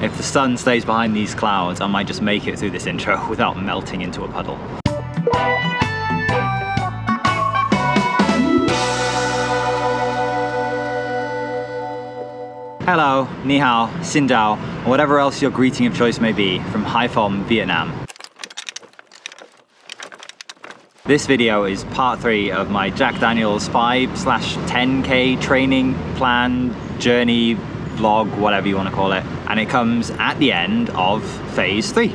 If the sun stays behind these clouds, I might just make it through this intro without melting into a puddle. Hello, ni hao, xin dao, or whatever else your greeting of choice may be from Haiphong, Vietnam. This video is part 3 of my Jack Daniels 5/10K training plan, journey, vlog, whatever you want to call it. And it comes at the end of phase 3.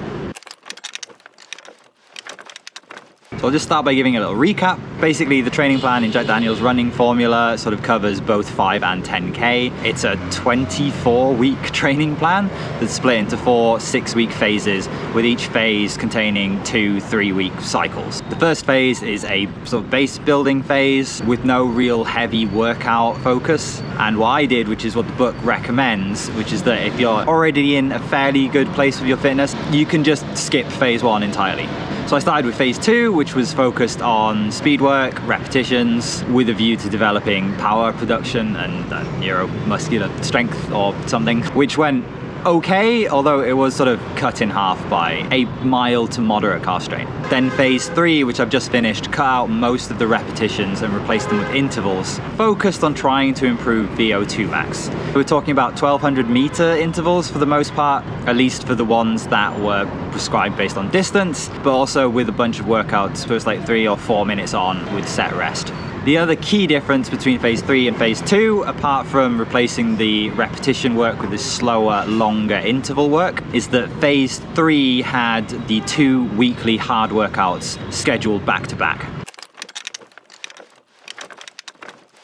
So I'll just start by giving a little recap. Basically, the training plan in Jack Daniels running formula sort of covers both 5 and 10K. It's a 24-week training plan that's split into 4 6-week phases, with each phase containing 2 3-week cycles. The first phase is a sort of base building phase with no real heavy workout focus. And what I did, which is what the book recommends, which is that if you're already in a fairly good place with your fitness, you can just skip phase 1 entirely. So I started with phase 2, which was focused on speed work, repetitions, with a view to developing power production and neuromuscular strength or something, which went okay, although it was sort of cut in half by a mild to moderate calf strain. Then phase 3, which I've just finished, cut out most of the repetitions and replaced them with intervals, focused on trying to improve VO2 max. We're talking about 1200 meter intervals for the most part, at least for the ones that were prescribed based on distance, but also with a bunch of workouts, so it's like 3 or 4 minutes on with set rest. The other key difference between phase 3 and phase 2, apart from replacing the repetition work with the slower, longer interval work, is that phase 3 had the 2 weekly hard workouts scheduled back to back.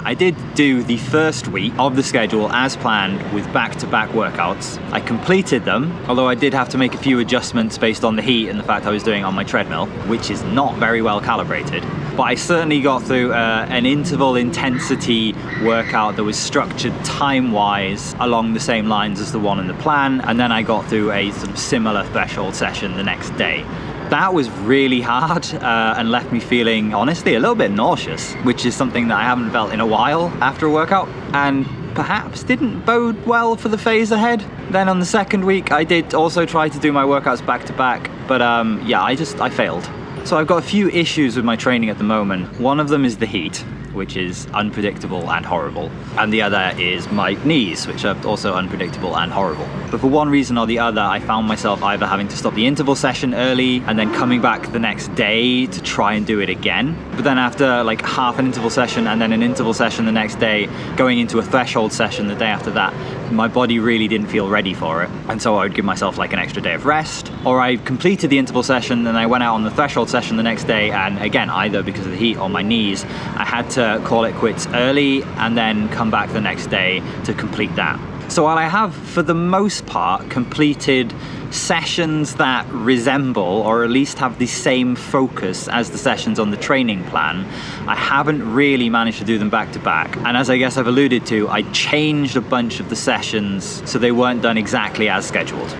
I did do the first week of the schedule as planned with back-to-back workouts. I completed them, although I did have to make a few adjustments based on the heat and the fact I was doing it on my treadmill, which is not very well calibrated. But I certainly got through an interval intensity workout that was structured time-wise along the same lines as the one in the plan, and then I got through a sort of similar threshold session the next day. That was really hard and left me feeling, honestly, a little bit nauseous, which is something that I haven't felt in a while after a workout, and perhaps didn't bode well for the phase ahead. Then on the second week, I did also try to do my workouts back to back, but yeah, I failed. So I've got a few issues with my training at the moment. One of them is the heat, which is unpredictable and horrible. And the other is my knees, which are also unpredictable and horrible. But for one reason or the other, I found myself either having to stop the interval session early and then coming back the next day to try and do it again. But then after like half an interval session and then an interval session the next day, going into a threshold session the day after that, my body really didn't feel ready for it. And so I would give myself like an extra day of rest, or I completed the interval session and I went out on the threshold session the next day, and again, either because of the heat or my knees, I had to call it quits early and then come back the next day to complete that. So while I have, for the most part, completed sessions that resemble, or at least have the same focus as the sessions on the training plan, I haven't really managed to do them back to back. And as I guess I've alluded to, I changed a bunch of the sessions so they weren't done exactly as scheduled.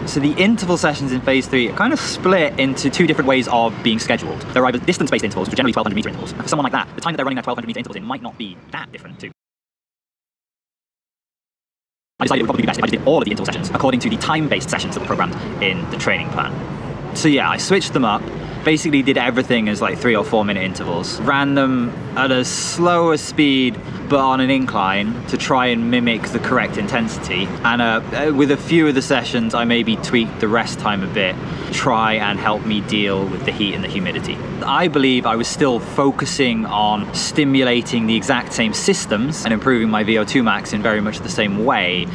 So the interval sessions in phase 3 are kind of split into 2 different ways of being scheduled. There are either distance-based intervals, which are generally 1200 meter intervals. And for someone like that, the time that they're running their 1200 meter intervals in might not be that different too. I decided it would probably be best if I just did all of the interval sessions according to the time-based sessions that were programmed in the training plan. So yeah, I switched them up, basically did everything as like 3 or 4 minute intervals, ran them at a slower speed but on an incline to try and mimic the correct intensity, and with a few of the sessions I maybe tweaked the rest time a bit, try and help me deal with the heat and the humidity. I believe I was still focusing on stimulating the exact same systems and improving my VO2 max in very much the same way,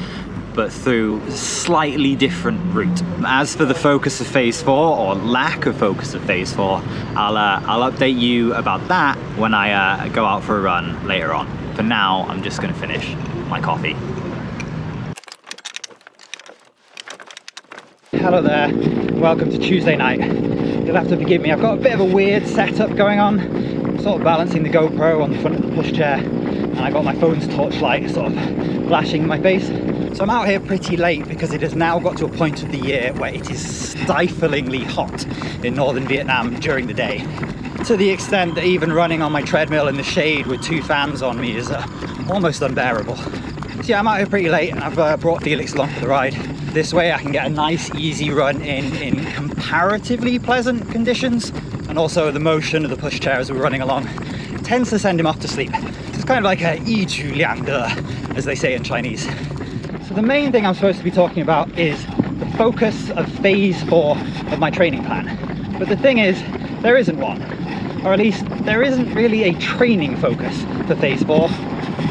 but through a slightly different route. As for the focus of phase 4, or lack of focus of phase 4, I'll update you about that when I go out for a run later on. For now, I'm just gonna finish my coffee. Hello there, welcome to Tuesday night. You'll have to forgive me, I've got a bit of a weird setup going on. I'm sort of balancing the GoPro on the front of the pushchair, and I got my phone's torchlight sort of flashing in my face. So I'm out here pretty late because it has now got to a point of the year where it is stiflingly hot in northern Vietnam during the day. To the extent that even running on my treadmill in the shade with 2 fans on me is almost unbearable. So yeah, I'm out here pretty late and I've brought Felix along for the ride. This way I can get a nice easy run in comparatively pleasant conditions, and also the motion of the pushchair as we're running along tends to send him off to sleep. It's kind of like a yi ju liang de, as they say in Chinese. So the main thing I'm supposed to be talking about is the focus of phase 4 of my training plan. But the thing is, there isn't one, or at least there isn't really a training focus for phase 4,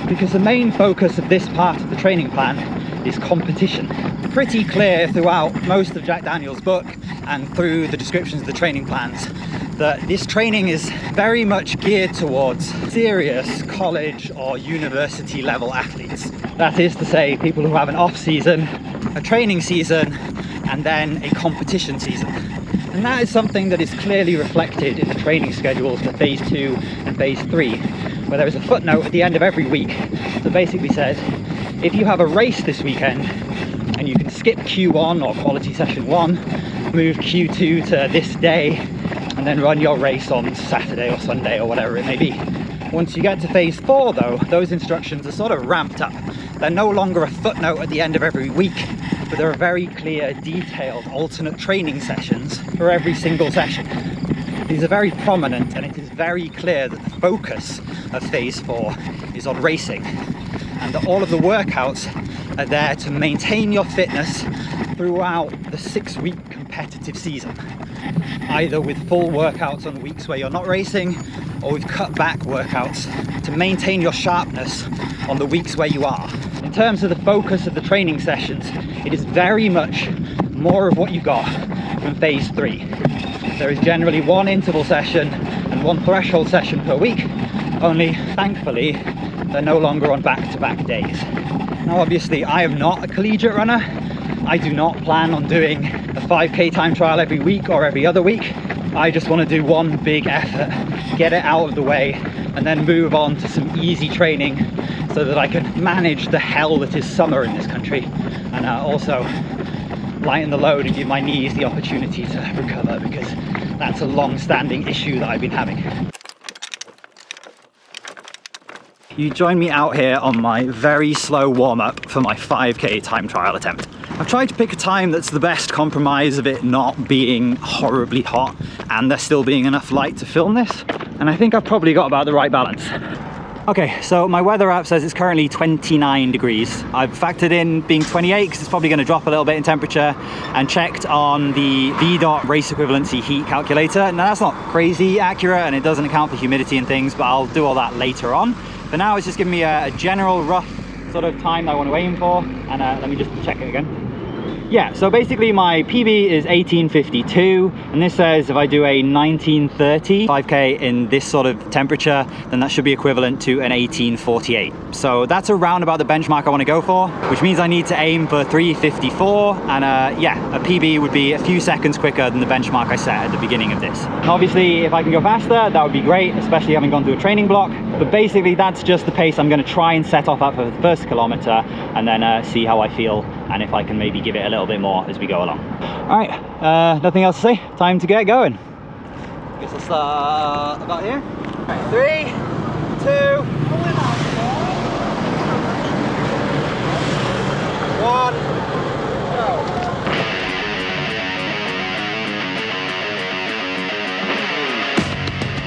because the main focus of this part of the training plan is competition. Pretty clear throughout most of Jack Daniel's book and through the descriptions of the training plans that this training is very much geared towards serious college or university level athletes. That is to say, people who have an off season, a training season, and then a competition season. And that is something that is clearly reflected in the training schedules for phase 2 and phase 3, where there is a footnote at the end of every week that basically says, if you have a race this weekend and you can skip Q1 or quality session 1, move Q2 to this day, and then run your race on Saturday or Sunday or whatever it may be. Once you get to phase 4 though, those instructions are sort of ramped up. They're no longer a footnote at the end of every week, but there are very clear, detailed, alternate training sessions for every single session. These are very prominent, and it is very clear that the focus of phase 4 is on racing, and that all of the workouts are there to maintain your fitness throughout the 6-week competitive season, either with full workouts on weeks where you're not racing, or with cut back workouts to maintain your sharpness on the weeks where you are. In terms of the focus of the training sessions, it is very much more of what you got from phase 3. There is generally one interval session and one threshold session per week, only thankfully they're no longer on back-to-back days. Now obviously I am not a collegiate runner. I do not plan on doing a 5k time trial every week or every other week. I just want to do one big effort, get it out of the way, and then move on to some easy training so that I can manage the hell that is summer in this country, and also lighten the load and give my knees the opportunity to recover, because that's a long-standing issue that I've been having. You join me out here on my very slow warm-up for my 5k time trial attempt. I've tried to pick a time that's the best compromise of it not being horribly hot and there still being enough light to film this, and I think I've probably got about the right balance. Okay, so my weather app says it's currently 29 degrees. I've factored in being 28 because it's probably going to drop a little bit in temperature, and checked on the VDOT race equivalency heat calculator. Now that's not crazy accurate and it doesn't account for humidity and things, but I'll do all that later on. For now, it's just giving me a general rough sort of time I want to aim for, and let me just check it again. Yeah, so basically my PB is 1852, and this says if I do a 1930 5k in this sort of temperature, then that should be equivalent to an 1848. So that's around about the benchmark I want to go for, which means I need to aim for 354, and yeah, a PB would be a few seconds quicker than the benchmark I set at the beginning of this. And obviously, if I can go faster, that would be great, especially having gone to a training block. But basically, that's just the pace I'm going to try and set off at for the first kilometer, and then see how I feel, and if I can maybe give it a little bit more as we go along. All right, nothing else to say. Time to get going. Guess I'll start about here. All right, 3, 2, 1, go.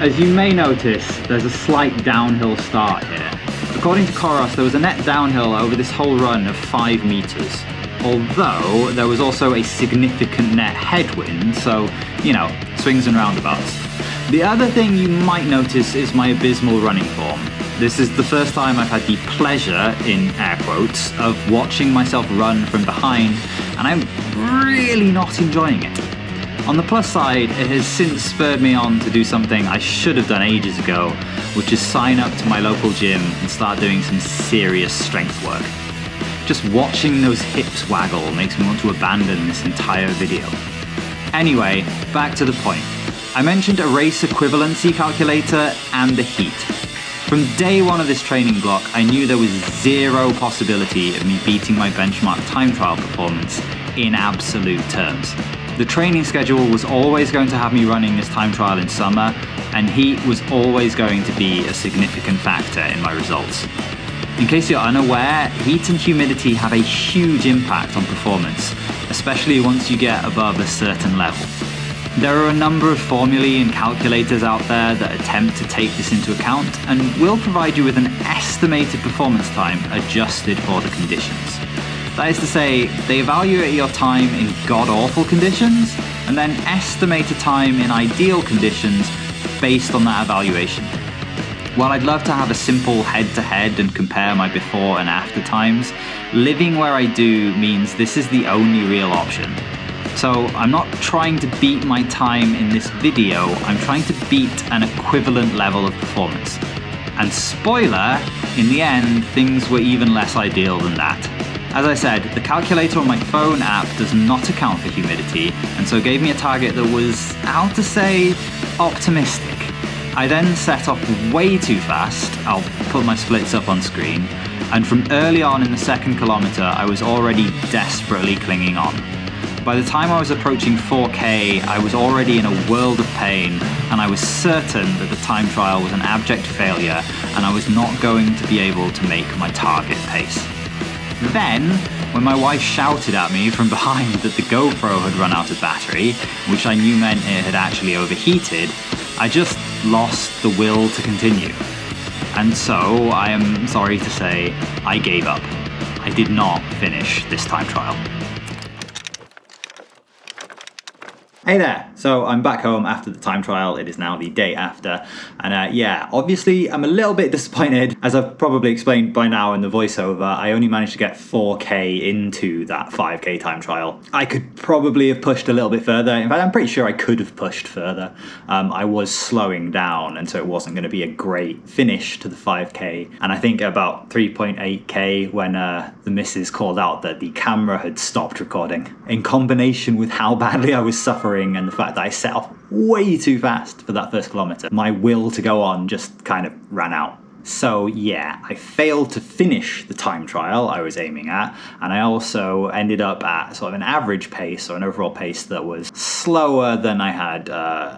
As you may notice, there's a slight downhill start here. According to Koros, there was a net downhill over this whole run of 5 meters. Although there was also a significant net headwind, so, you know, swings and roundabouts. The other thing you might notice is my abysmal running form. This is the first time I've had the pleasure, in air quotes, of watching myself run from behind, and I'm really not enjoying it. On the plus side, it has since spurred me on to do something I should have done ages ago, which is sign up to my local gym and start doing some serious strength work. Just watching those hips waggle makes me want to abandon this entire video. Anyway, back to the point. I mentioned a race equivalency calculator and the heat. From day one of this training block, I knew there was zero possibility of me beating my benchmark time trial performance in absolute terms. The training schedule was always going to have me running this time trial in summer, and heat was always going to be a significant factor in my results. In case you're unaware, heat and humidity have a huge impact on performance, especially once you get above a certain level. There are a number of formulae and calculators out there that attempt to take this into account and will provide you with an estimated performance time adjusted for the conditions. That is to say, they evaluate your time in god-awful conditions and then estimate a time in ideal conditions based on that evaluation. While I'd love to have a simple head-to-head and compare my before and after times, living where I do means this is the only real option. So I'm not trying to beat my time in this video, I'm trying to beat an equivalent level of performance. And spoiler, in the end, things were even less ideal than that. As I said, the calculator on my phone app does not account for humidity, and so gave me a target that was, how to say, optimistic. I then set off way too fast, I'll put my splits up on screen, and from early on in the second kilometer I was already desperately clinging on. By the time I was approaching 4K, I was already in a world of pain, and I was certain that the time trial was an abject failure and I was not going to be able to make my target pace. Then, when my wife shouted at me from behind that the GoPro had run out of battery, which I knew meant it had actually overheated, I just lost the will to continue. And so, I am sorry to say, I gave up. I did not finish this time trial. Hey there, so I'm back home after the time trial. It is now the day after, and yeah, obviously I'm a little bit disappointed. As I've probably explained by now in the voiceover, I only managed to get 4K into that 5K time trial. I could probably have pushed a little bit further. In fact, I'm pretty sure I could have pushed further. I was slowing down, and so it wasn't going to be a great finish to the 5K. And I think about 3.8K when the missus called out that the camera had stopped recording. In combination with how badly I was suffering and the fact that I set off way too fast for that first kilometer, my will to go on just kind of ran out. So yeah, I failed to finish the time trial I was aiming at, and I also ended up at sort of an average pace, or an overall pace that was slower than I had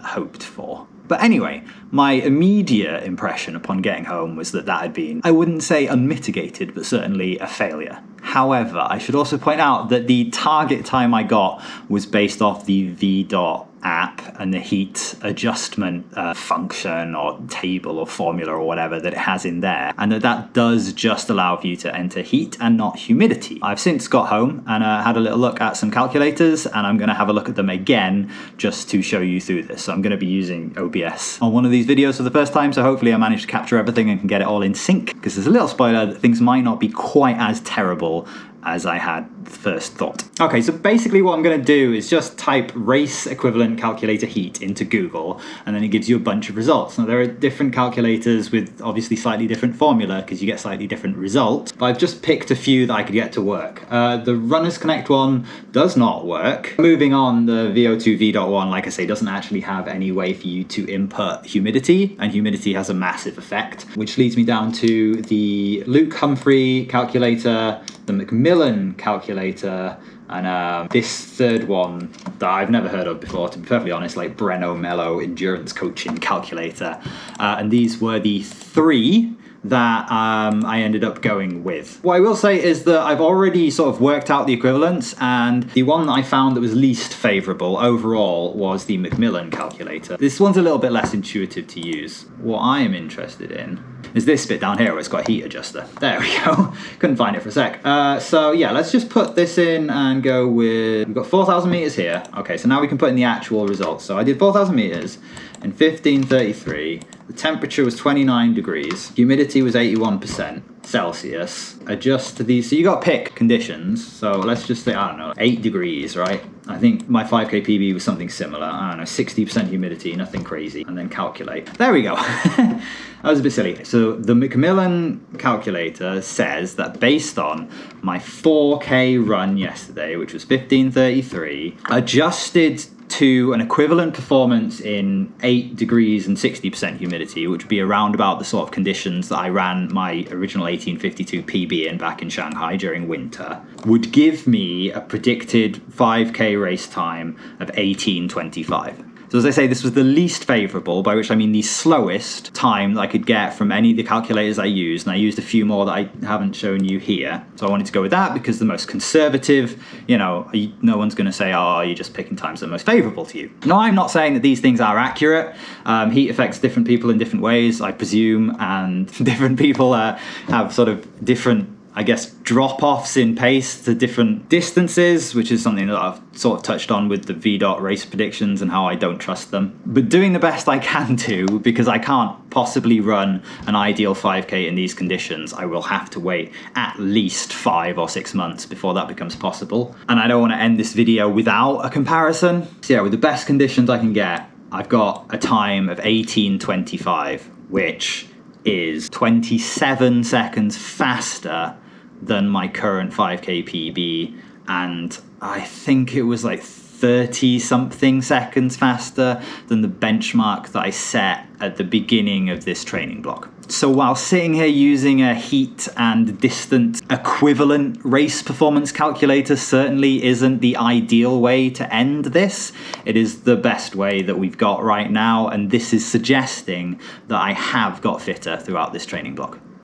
hoped for. But anyway, my immediate impression upon getting home was that that had been, I wouldn't say unmitigated, but certainly a failure. However, I should also point out that the target time I got was based off the VDOT app and the heat adjustment function or table or formula or whatever that it has in there, and that does just allow for you to enter heat and not humidity. I've since got home and had a little look at some calculators, and I'm going to have a look at them again just to show you through this. So I'm going to be using OBS on one of these videos for the first time, so hopefully I manage to capture everything and can get it all in sync, because there's a little spoiler that things might not be quite as terrible as I had first thought. Okay, so basically what I'm going to do is just type race equivalent calculator heat into Google, and then it gives you a bunch of results. Now there are different calculators with obviously slightly different formula because you get slightly different results, but I've just picked a few that I could get to work. The Runners Connect one does not work. Moving on, the VO2 V.1, like I say, doesn't actually have any way for you to input humidity, and humidity has a massive effect, which leads me down to the Luke Humphrey calculator, the Macmillan calculator, and this third one that I've never heard of before, to be perfectly honest, like Breno Mello endurance coaching calculator. And these were the three that I ended up going with. What I will say is that I've already sort of worked out the equivalents, and the one that I found that was least favourable overall was the Macmillan calculator. This one's a little bit less intuitive to use. What I am interested in is this bit down here where it's got a heat adjuster. There we go. Couldn't find it for a sec. So yeah, let's just put this in and go with, we've got 4,000 meters here. Okay, so now we can put in the actual results. So I did 4,000 meters in 1533. The temperature was 29 degrees. Humidity was 81% Celsius. Adjust to these. So you got to pick conditions. So let's just say, I don't know, 8 degrees, right? I think my 5K PB was something similar. I don't know, 60% humidity, nothing crazy. And then calculate. There we go. That was a bit silly. So the Macmillan calculator says that based on my 4K run yesterday, which was 1533, adjusted to an equivalent performance in 8 degrees and 60% humidity, which would be around about the sort of conditions that I ran my original 1852 PB in back in Shanghai during winter, would give me a predicted 5K race time of 18:25. So as I say, this was the least favorable, by which I mean the slowest time that I could get from any of the calculators I used, and I used a few more that I haven't shown you here. So I wanted to go with that because the most conservative, you know, no one's going to say, oh, you're just picking times that are most favorable to you. No, I'm not saying that these things are accurate. Heat affects different people in different ways, I presume, and different people have sort of different, I guess, drop-offs in pace to different distances, which is something that I've sort of touched on with the VDOT race predictions and how I don't trust them. But doing the best I can do, because I can't possibly run an ideal 5K in these conditions, I will have to wait at least 5 or 6 months before that becomes possible. And I don't want to end this video without a comparison. So yeah, with the best conditions I can get, I've got a time of 18:25, which is 27 seconds faster than my current 5K PB, and I think it was like 30 something seconds faster than the benchmark that I set at the beginning of this training block. So while sitting here using a heat and distance equivalent race performance calculator certainly isn't the ideal way to end this, it is the best way that we've got right now, and this is suggesting that I have got fitter throughout this training block.